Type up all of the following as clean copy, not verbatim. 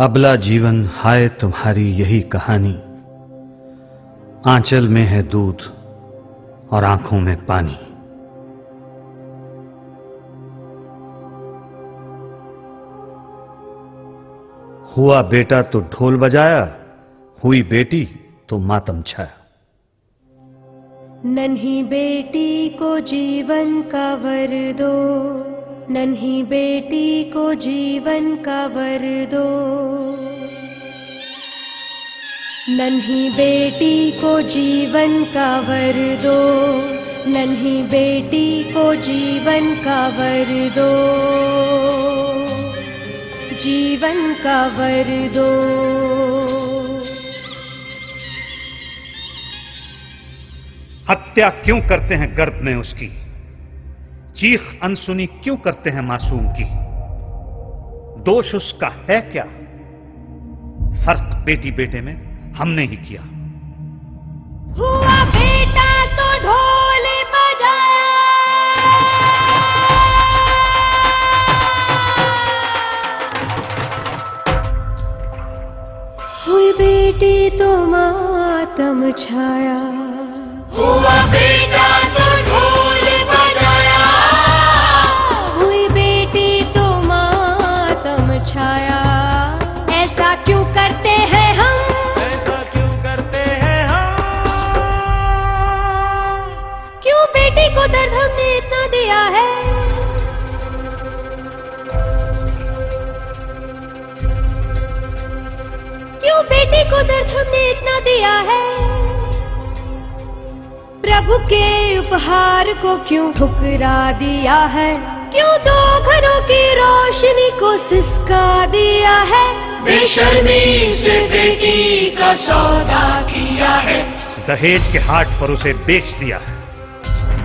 अबला जीवन हाय तुम्हारी यही कहानी, आंचल में है दूध और आंखों में पानी। हुआ बेटा तो ढोल बजाया, हुई बेटी तो मातम छाया। नन्ही बेटी को जीवन का वर दो, नन्ही बेटी को जीवन का वर दो। नन्ही बेटी को जीवन का वर दो, नन्ही बेटी को जीवन का वर दो, जीवन का वर दो। हत्या क्यों करते हैं गर्भ में उसकी, चीख अनसुनी क्यों करते हैं मासूम की। दोष उसका है क्या, फर्क बेटी बेटे में हमने ही किया। हुआ बेटा तो ढोल बजाया, हुई बेटी तो मातम छाया। हुआ बेटा तो ढोल बजाया, हुई बेटी तो मातम छाया। ऐसा क्यों करते हैं हम, ऐसा क्यों करते हैं हम। क्यों बेटी को दर्द हमने इतना दिया है। क्यों बेटी को दर्द हमने इतना दिया है। प्रभु के उपहार को क्यों ठुकरा दिया है। क्यों दो घरों की रोशनी को सिसका दिया है। बेशर्मी से बेटी का सौदा किया है। दहेज के हाट पर उसे बेच दिया है।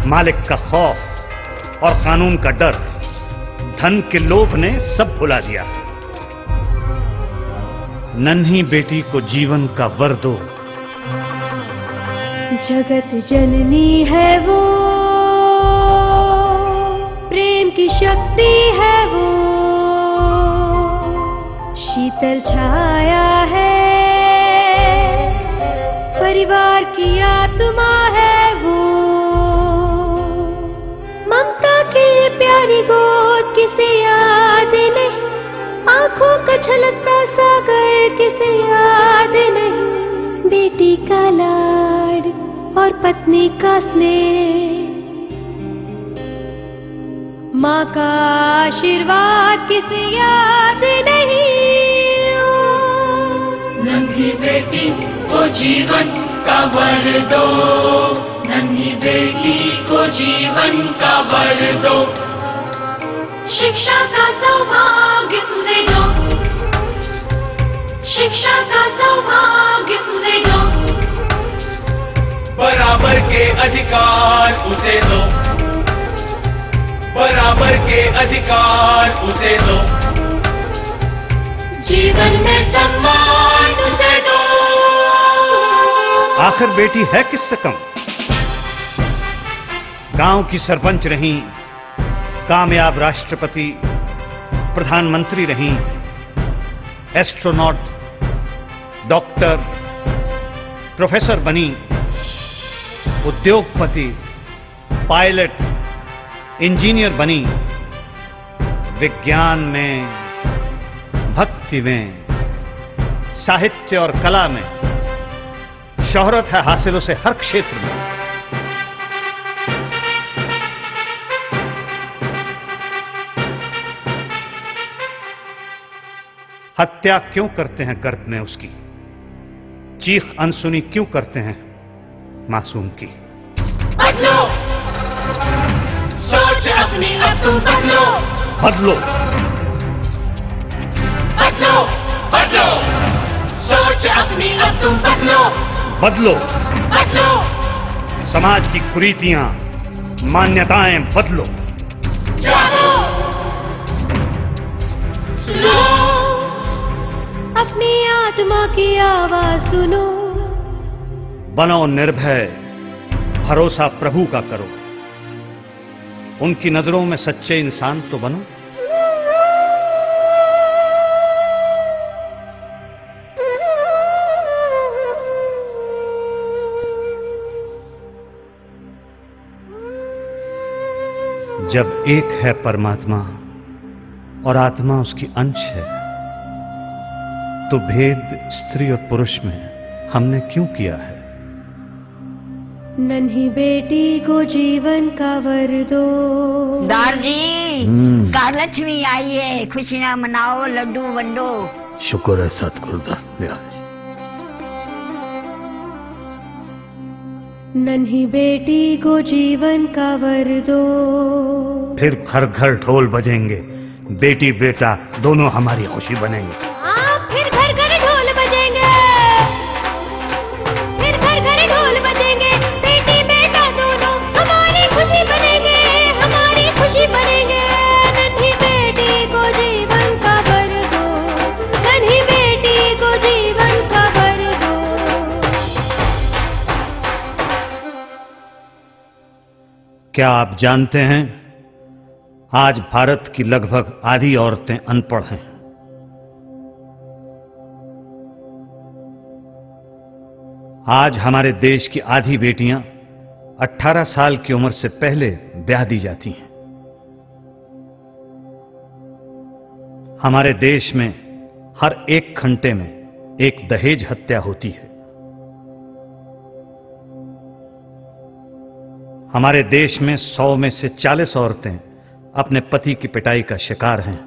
मालिक का खौफ और कानून का डर, धन के लोभ ने सब भुला दिया। नन्ही बेटी को जीवन का वर दो। जगत जननी है वो, प्रेम की शक्ति है वो, शीतल छाया है, परिवार की आत्मा है वो। ममता की प्यारी गोद किसे याद नहीं, आंखों का छलकता सागर किसे याद नहीं। बेटी का लाड और पत्नी का स्नेह, माँ का आशीर्वाद किसे याद नहीं। नन्ही बेटी को जीवन का वर दो, नन्ही बेटी को जीवन का वर दो। शिक्षा का सौभाग्य उसे दो, शिक्षा का सौभाग्य उसे दो। बराबर के अधिकार उसे दो, बराबर के अधिकार उसे दो। जीवन में सम्मान उसे दो। आखिर बेटी है किससे कम। गांव की सरपंच रहीं, कामयाब राष्ट्रपति, प्रधानमंत्री रहीं, एस्ट्रोनॉट, डॉक्टर, प्रोफेसर बनी, उद्योगपति, पायलट, इंजीनियर बनी। विज्ञान में, भक्ति में, साहित्य और कला में शोहरत है हासिल उसे हर क्षेत्र में। हत्या क्यों करते हैं गर्भ में उसकी, चीख अनसुनी क्यों करते हैं मासूम की। बदलो, सोच अपनी अब तुम बदलो। बदलो, बदलो, बदलो, सोच अपनी अब तुम बदलो। बदलो, बदलो, समाज की कुरीतियां, मान्यताएं बदलो। जागो, सुनो, अपनी आत्मा की आवाज सुनो। बनो निर्भय, भरोसा प्रभु का करो। उनकी नजरों में सच्चे इंसान तो बनो। जब एक है परमात्मा और आत्मा उसकी अंश है, तो भेद स्त्री और पुरुष में हमने क्यों किया है? नन्ही बेटी को जीवन का वर दो। दारजी, कारलक्ष्मी आई है, खुशियां मनाओ, लड्डू वंडो। शुक्र है सतगुरुदास। नन्ही बेटी को जीवन का वर दो। फिर घर घर ढोल बजेंगे, बेटी बेटा दोनों हमारी खुशी बनेंगे। फिर घर घर ढोल बजेंगे, फिर घर घर ढोल बजेंगे, बेटी बेटा दोनों हमारी खुशी बनेंगे, हमारी खुशी बनेंगे। नन्ही बेटी को जीवन का वर दो, नन्ही बेटी को जीवन का वर दो। क्या आप जानते हैं, आज भारत की लगभग आधी औरतें अनपढ़ हैं। आज हमारे देश की आधी बेटियां 18 साल की उम्र से पहले ब्याह दी जाती हैं। हमारे देश में हर 1 घंटे में एक दहेज हत्या होती है। हमारे देश में 100 में से 40 औरतें अपने पति की पिटाई का शिकार हैं।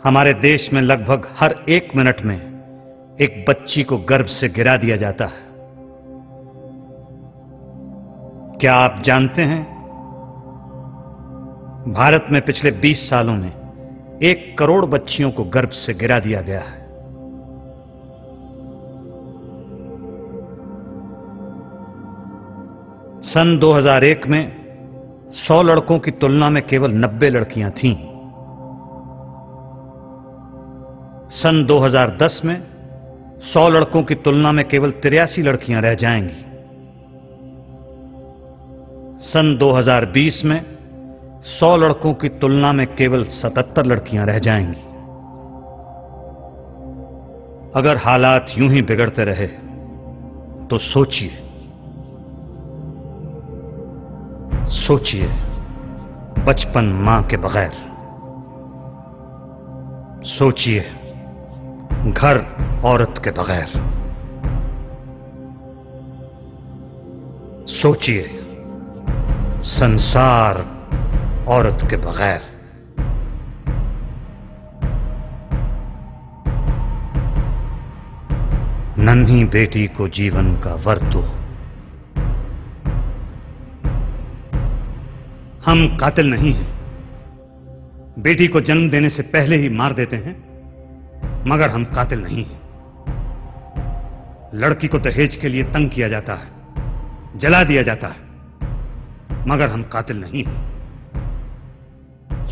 हमारे देश में लगभग हर 1 मिनट में एक बच्ची को गर्भ से गिरा दिया जाता है। क्या आप जानते हैं, भारत में पिछले 20 सालों में 1 करोड़ बच्चियों को गर्भ से गिरा दिया गया है। सन 2001 में 100 लड़कों की तुलना में केवल 90 लड़कियां थीं। सन 2010 में 100 लड़कों की तुलना में केवल 83 लड़कियां रह जाएंगी। सन 2020 में 100 लड़कों की तुलना में केवल 77 लड़कियां रह जाएंगी। अगर हालात यूं ही बिगड़ते रहे तो सोचिए, सोचिए बचपन मां के बगैर, सोचिए घर औरत के बगैर, सोचिए संसार औरत के बगैर। नन्ही बेटी को जीवन का वर दो। हम कातिल नहीं हैं। बेटी को जन्म देने से पहले ही मार देते हैं, मगर हम कातिल नहीं हैं। लड़की को दहेज के लिए तंग किया जाता है, जला दिया जाता है, मगर हम कातिल नहीं हैं।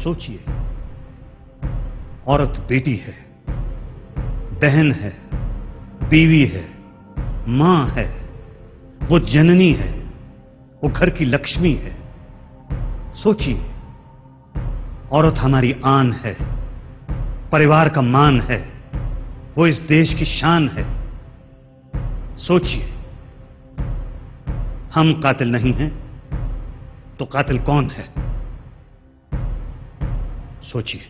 सोचिए, औरत बेटी है, बहन है, बीवी है, मां है, वो जननी है, वो घर की लक्ष्मी है। सोचिए, औरत हमारी आन है, परिवार का मान है, वो इस देश की शान है। सोचिए, हम कातिल नहीं हैं तो कातिल कौन है? सोचिए।